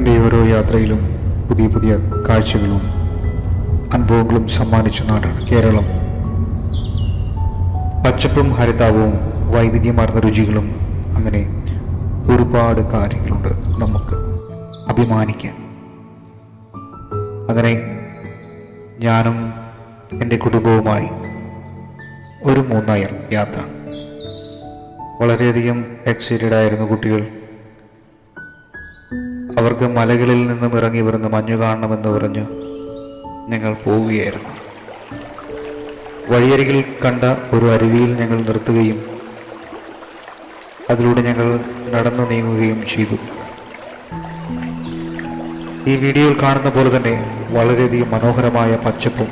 എൻ്റെ ഓരോ യാത്രയിലും പുതിയ പുതിയ കാഴ്ചകളും അനുഭവങ്ങളും സമ്മാനിച്ച നാടാണ് കേരളം. പച്ചപ്പും ഹരിതാവും വൈവിധ്യമാർന്ന രുചികളും, അങ്ങനെ ഒരുപാട് കാര്യങ്ങളുണ്ട് നമുക്ക് അഭിമാനിക്കാൻ. അങ്ങനെ ഞാനും എൻ്റെ കുടുംബവുമായി ഒരു 3 നാൾ യാത്ര. വളരെയധികം എക്സൈറ്റഡ് ആയിരുന്നു കുട്ടികൾ. അവർക്ക് മലകളിൽ നിന്നും ഇറങ്ങി വരുന്ന മഞ്ഞ് കാണണമെന്ന് പറഞ്ഞ് ഞങ്ങൾ പോവുകയായിരുന്നു. വഴിയരികിൽ കണ്ട ഒരു അരുവിയിൽ ഞങ്ങൾ നിർത്തുകയും അതിലൂടെ ഞങ്ങൾ നടന്നു നീങ്ങുകയും ചെയ്തു. ഈ വീഡിയോയിൽ കാണുന്ന പോലെ തന്നെ വളരെയധികം മനോഹരമായ പച്ചപ്പും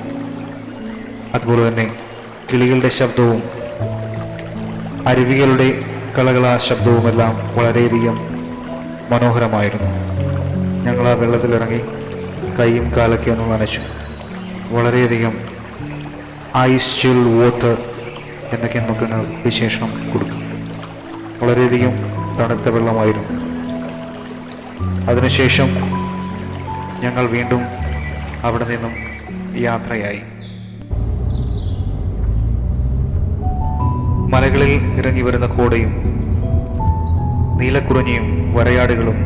അതുപോലെ തന്നെ കിളികളുടെ ശബ്ദവും അരുവികളുടെ കളകളാ ശബ്ദവുമെല്ലാം വളരെയധികം മനോഹരമായിരുന്നു. ഞങ്ങൾ ആ വെള്ളത്തിലിറങ്ങി കൈയും കാലൊക്കെ ഒന്ന് നനച്ചു. വളരെയധികം ഐസ് ചിൽ വാട്ടർ എന്നൊക്കെ നമുക്ക് വിശേഷണം കൊടുക്കും. വളരെയധികം തണുത്ത വെള്ളമായിരുന്നു. അതിനുശേഷം ഞങ്ങൾ വീണ്ടും അവിടെ നിന്നും യാത്രയായി. മലകളിൽ ഇറങ്ങി വരുന്ന കോടയും നീലക്കുറിഞ്ഞിയും വരയാടുകളും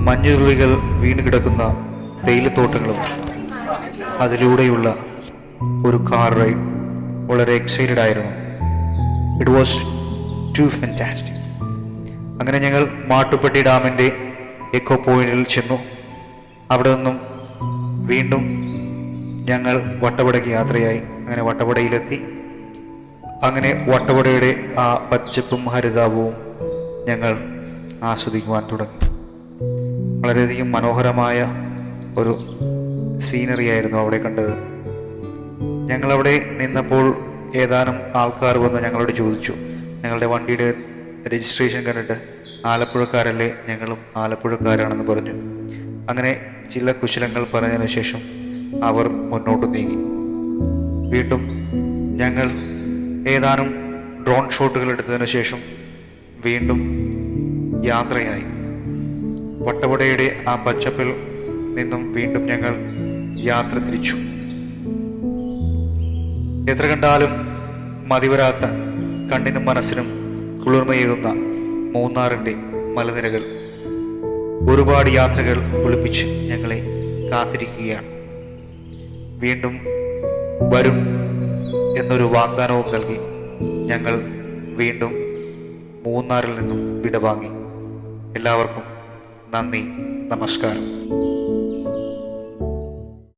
മഞ്ഞുതുള്ളികൾ വീണ് കിടക്കുന്ന തേയിലത്തോട്ടങ്ങളും അതിലൂടെയുള്ള ഒരു കാർ റൈഡ് വളരെ എക്സൈറ്റഡ് ആയിരുന്നു. It was too fantastic. അങ്ങനെ ഞങ്ങൾ മാട്ടുപ്പെട്ടി ഡാമിൻ്റെ എക്കോ പോയിന്റിൽ ചെന്നു. അവിടെ നിന്നും വീണ്ടും ഞങ്ങൾ വട്ടവടയ്ക്ക് യാത്രയായി. അങ്ങനെ വട്ടവടയിലെത്തി. അങ്ങനെ വട്ടവടയുടെ ആ പച്ചപ്പും ഹരിതാവും ഞങ്ങൾ ആസ്വദിക്കുവാൻ തുടങ്ങി. വളരെയധികം മനോഹരമായ ഒരു സീനറി ആയിരുന്നു അവിടെ കണ്ടത്. ഞങ്ങളവിടെ നിന്നപ്പോൾ ഏതാനും ആൾക്കാർ വന്ന് ഞങ്ങളോട് ചോദിച്ചു. ഞങ്ങളുടെ വണ്ടിയുടെ രജിസ്ട്രേഷൻ കണ്ടിട്ട് ആലപ്പുഴക്കാരല്ലേ, ഞങ്ങളും ആലപ്പുഴക്കാരാണെന്ന് പറഞ്ഞു. അങ്ങനെ ചില കുശലങ്ങൾ പറഞ്ഞതിന് ശേഷം അവർ മുന്നോട്ട് നീങ്ങി. വീണ്ടും ഞങ്ങൾ ഏതാനും ഡ്രോൺ ഷോട്ടുകൾ എടുത്തതിന് ശേഷം വീണ്ടും യാത്രയായി. വട്ടവടയുടെ ആ പച്ചപ്പിൽ നിന്നും വീണ്ടും ഞങ്ങൾ യാത്ര തിരിച്ചു. എത്ര കണ്ടാലും മതിവരാത്ത, കണ്ണിനും മനസ്സിനും കുളിർമയേകുന്ന മൂന്നാറിൻ്റെ മലനിരകൾ, ഒരുപാട് യാത്രകൾ ഒളിപ്പിച്ച് ഞങ്ങളെ കാത്തിരിക്കുകയാണ്. വീണ്ടും വരും എന്നൊരു വാഗ്ദാനവും നൽകി ഞങ്ങൾ വീണ്ടും മൂന്നാറിൽ നിന്നും വിടവാങ്ങി. എല്ലാവർക്കും നന്ദി, നമസ്കാരം.